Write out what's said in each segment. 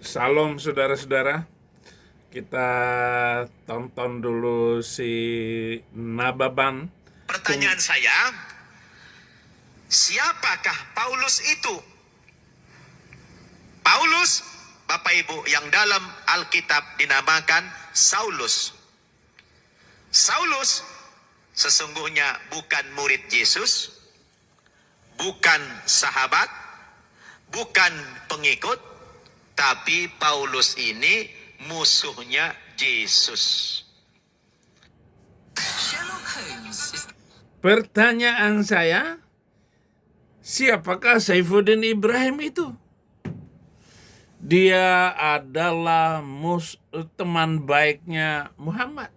Salam saudara-saudara, kita tonton dulu si Nababan. Pertanyaan saya, siapakah Paulus itu? Paulus, Bapak Ibu, yang dalam Alkitab dinamakan Saulus. Saulus sesungguhnya bukan murid Yesus, bukan sahabat, bukan pengikut, tapi Paulus ini musuhnya Yesus. Pertanyaan saya, siapakah Saifuddin Ibrahim itu? Dia adalah teman baiknya Muhammad.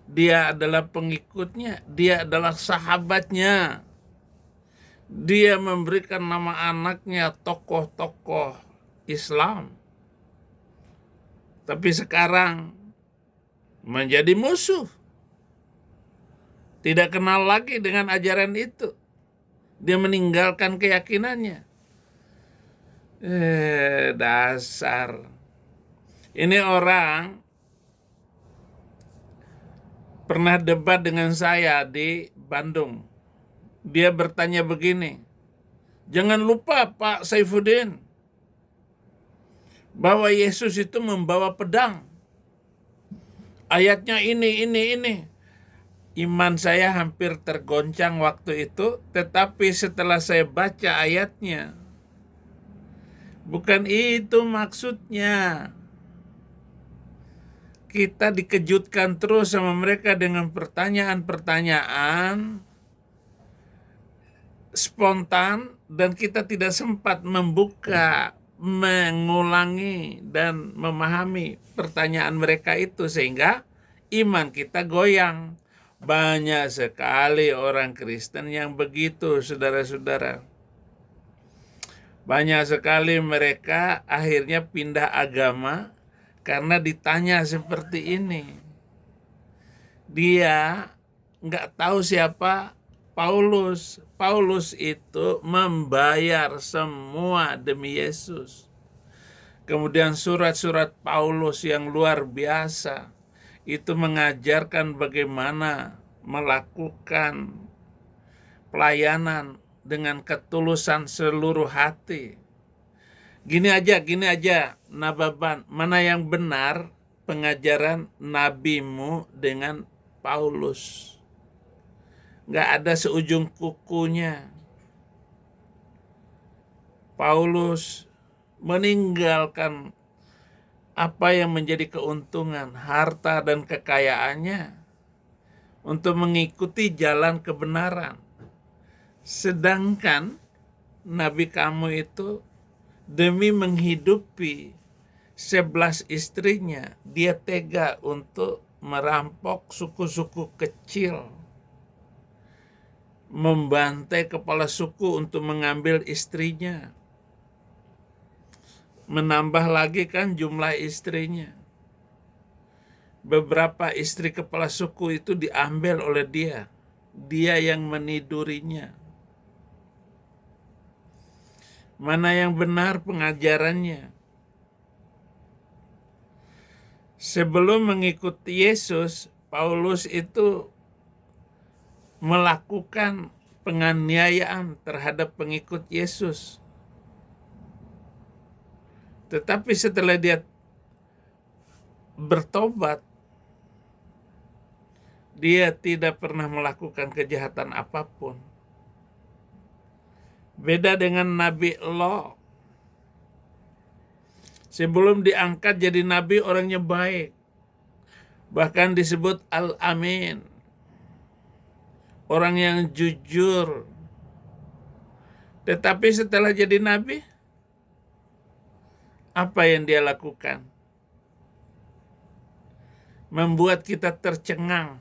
Dia adalah pengikutnya, dia adalah sahabatnya. Dia memberikan nama anaknya tokoh-tokoh Islam. Tapi sekarang menjadi musuh. Tidak kenal lagi dengan ajaran itu. Dia meninggalkan keyakinannya. Dasar. Ini orang pernah debat dengan saya di Bandung. Dia bertanya begini, jangan lupa Pak Saifuddin, bahwa Yesus itu membawa pedang. Ayatnya ini. Iman saya hampir tergoncang waktu itu, tetapi setelah saya baca ayatnya, bukan itu maksudnya. Kita dikejutkan terus sama mereka dengan pertanyaan-pertanyaan spontan, dan kita tidak sempat membuka, mengulangi, dan memahami pertanyaan mereka itu, sehingga iman kita goyang. Banyak sekali orang Kristen yang begitu, saudara-saudara. Banyak sekali mereka akhirnya pindah agama karena ditanya seperti ini. Dia nggak tahu siapa Paulus. Paulus itu membayar semua demi Yesus. Kemudian surat-surat Paulus yang luar biasa itu mengajarkan bagaimana melakukan pelayanan dengan ketulusan seluruh hati. Gini aja, Nababan, mana yang benar pengajaran nabimu dengan Paulus? Nggak ada seujung kukunya. Paulus meninggalkan apa yang menjadi keuntungan, harta dan kekayaannya untuk mengikuti jalan kebenaran. Sedangkan nabi kamu itu demi menghidupi 11 istrinya, dia tega untuk merampok suku-suku kecil, membantai kepala suku untuk mengambil istrinya, menambah lagi kan jumlah istrinya. Beberapa istri kepala suku itu diambil oleh dia yang menidurinya. Mana yang benar pengajarannya? Sebelum mengikuti Yesus, Paulus itu melakukan penganiayaan terhadap pengikut Yesus. Tetapi setelah dia bertobat, dia tidak pernah melakukan kejahatan apapun. Beda dengan Nabi Lot. Sebelum diangkat jadi nabi, orangnya baik. Bahkan disebut Al-Amin. Orang yang jujur. Tetapi setelah jadi nabi, apa yang dia lakukan? Membuat kita tercengang.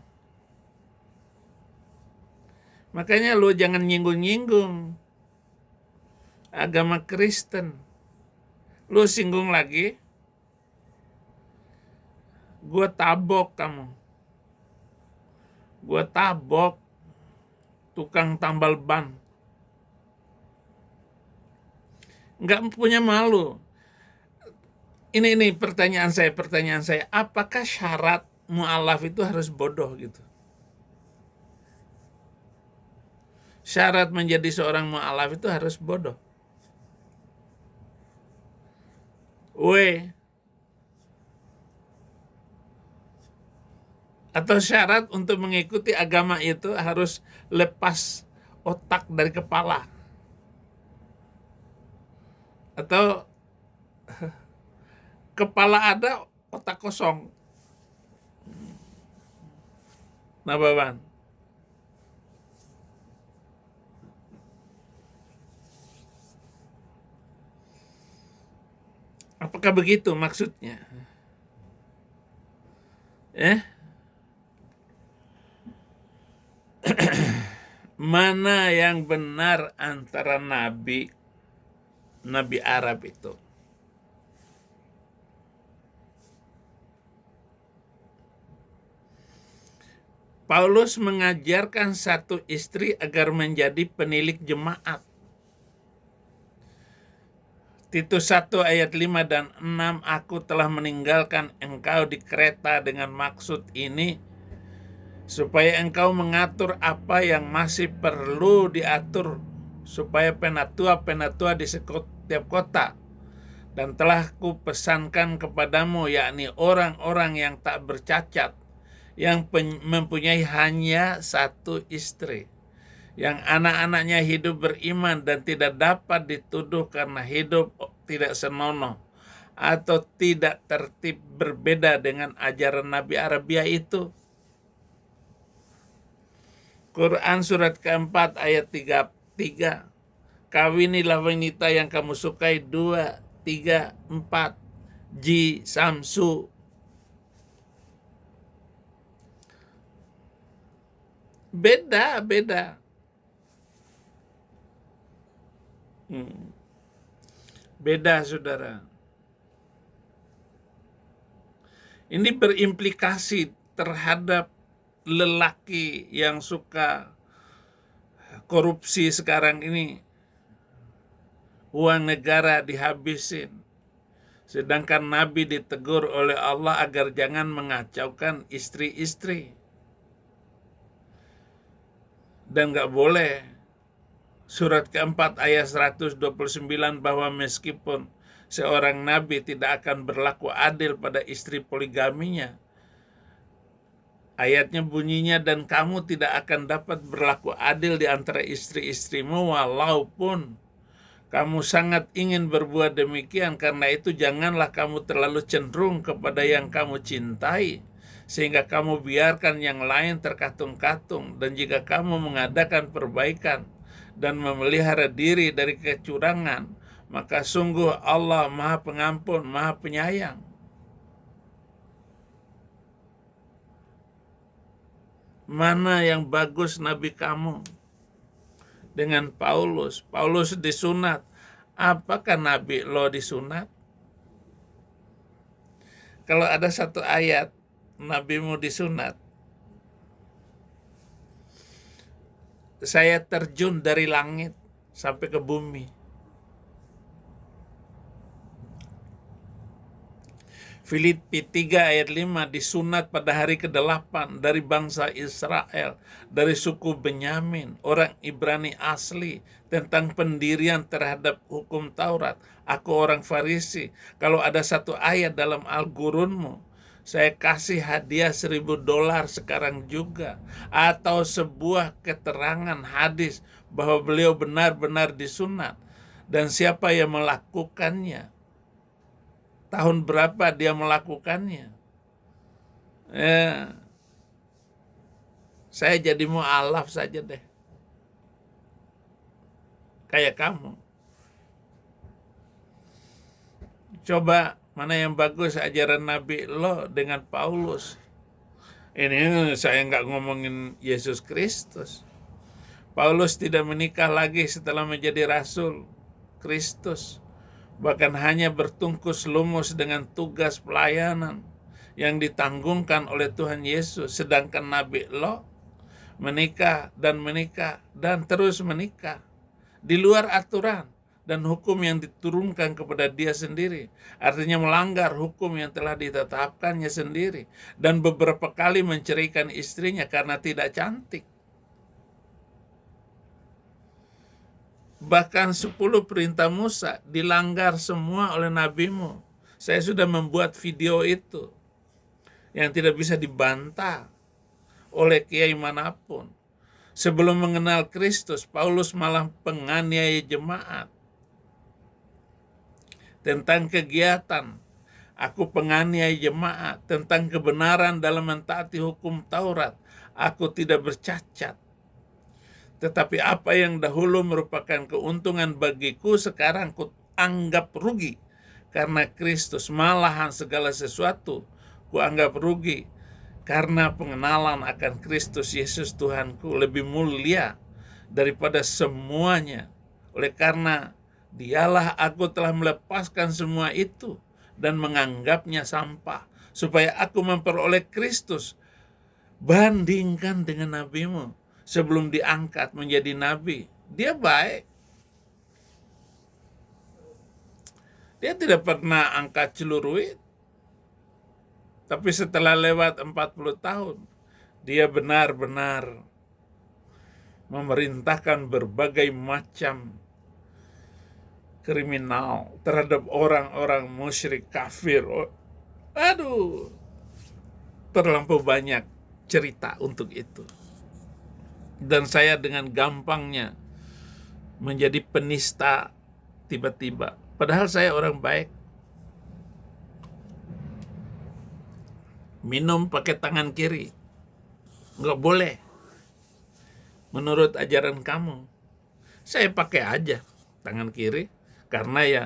Makanya lu jangan nyinggung-nyinggung agama Kristen. Lu singgung lagi, gue tabok kamu. Gue tabok tukang tambal ban. Nggak punya malu. Ini pertanyaan saya. Apakah syarat mu'alaf itu harus bodoh gitu? Syarat menjadi seorang mu'alaf itu harus bodoh. Atau syarat untuk mengikuti agama itu harus lepas otak dari kepala. Atau kepala ada, otak kosong. Nah, Baban. Apakah begitu maksudnya? Mana yang benar antara nabi Arab itu? Paulus mengajarkan satu istri agar menjadi penilik jemaat. Titus 1 ayat 5 dan 6, aku telah meninggalkan engkau di Kreta dengan maksud ini, supaya engkau mengatur apa yang masih perlu diatur, supaya penatua di setiap kota. Dan telah kupesankan kepadamu, yakni orang-orang yang tak bercacat, yang mempunyai hanya satu istri, yang anak-anaknya hidup beriman dan tidak dapat dituduh karena hidup tidak senonoh atau tidak tertib, berbeda dengan ajaran Nabi Arabia itu. Quran surat keempat ayat 33. Kawinilah wanita yang kamu sukai 2, 3, 4. Ji Samsu. Beda. Beda, saudara. Ini berimplikasi terhadap lelaki yang suka korupsi sekarang ini. Uang negara dihabisin. Sedangkan Nabi ditegur oleh Allah agar jangan mengacaukan istri-istri. Dan gak boleh. Surat keempat ayat 129 bahwa meskipun seorang nabi tidak akan berlaku adil pada istri poligaminya, ayatnya bunyinya, dan kamu tidak akan dapat berlaku adil di antara istri-istrimu walaupun kamu sangat ingin berbuat demikian. Karena itu janganlah kamu terlalu cenderung kepada yang kamu cintai, sehingga kamu biarkan yang lain terkatung-katung. Dan jika kamu mengadakan perbaikan dan memelihara diri dari kecurangan, maka sungguh Allah Maha Pengampun, Maha Penyayang. Mana yang bagus Nabi kamu dengan Paulus? Paulus disunat. Apakah Nabi lo disunat? Kalau ada satu ayat nabimu disunat, saya terjun dari langit sampai ke bumi. Filipi 3 ayat 5, disunat pada hari ke-8 dari bangsa Israel, dari suku Benyamin, orang Ibrani asli, tentang pendirian terhadap hukum Taurat. Aku orang Farisi. Kalau ada satu ayat dalam Al-Qur'anmu, saya kasih hadiah $1.000 sekarang juga. Atau sebuah keterangan hadis bahwa beliau benar-benar disunat. Dan siapa yang melakukannya, tahun berapa dia melakukannya. Saya jadi mu'alaf saja deh. Kayak kamu. Coba mana yang bagus ajaran Nabi lo dengan Paulus. Ini saya nggak ngomongin Yesus Kristus. Paulus tidak menikah lagi setelah menjadi rasul Kristus. Bahkan hanya bertungkus lumus dengan tugas pelayanan yang ditanggungkan oleh Tuhan Yesus. Sedangkan Nabi lo menikah dan terus menikah di luar aturan, dan hukum yang diturunkan kepada dia sendiri. Artinya melanggar hukum yang telah ditetapkannya sendiri. Dan beberapa kali menceraikan istrinya karena tidak cantik. Bahkan 10 perintah Musa dilanggar semua oleh nabimu. Saya sudah membuat video itu yang tidak bisa dibantah oleh kiai manapun. Sebelum mengenal Kristus, Paulus malah penganiaya jemaat. Tentang kegiatan, aku penganiaya jemaat. Tentang kebenaran dalam mentaati hukum Taurat, aku tidak bercacat. Tetapi apa yang dahulu merupakan keuntungan bagiku, sekarang ku anggap rugi. Karena Kristus, malahan segala sesuatu ku anggap rugi. Karena pengenalan akan Kristus Yesus Tuhanku lebih mulia daripada semuanya. Oleh karena dialah aku telah melepaskan semua itu dan menganggapnya sampah, supaya aku memperoleh Kristus. Bandingkan dengan nabimu sebelum diangkat menjadi nabi. Dia baik. Dia tidak pernah angkat celuruit. Tapi setelah lewat 40 tahun, dia benar-benar memerintahkan berbagai macam kriminal terhadap orang-orang musyrik kafir. Aduh, terlampau banyak cerita untuk itu. Dan saya dengan gampangnya menjadi penista tiba-tiba. Padahal saya orang baik. Minum pakai tangan kiri, nggak boleh. Menurut ajaran kamu, saya pakai aja tangan kiri karena ya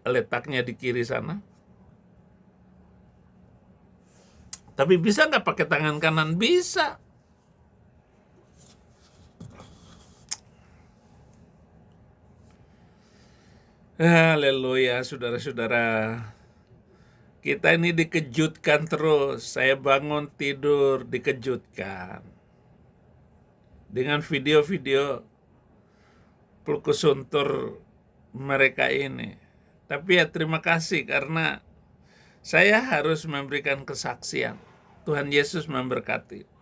letaknya di kiri sana. Tapi bisa nggak pakai tangan kanan? Bisa. Haleluya, saudara-saudara. Kita ini dikejutkan terus. Saya bangun tidur dikejutkan dengan video-video pulkusuntur mereka ini. Tapi ya terima kasih karena saya harus memberikan kesaksian. Tuhan Yesus memberkati.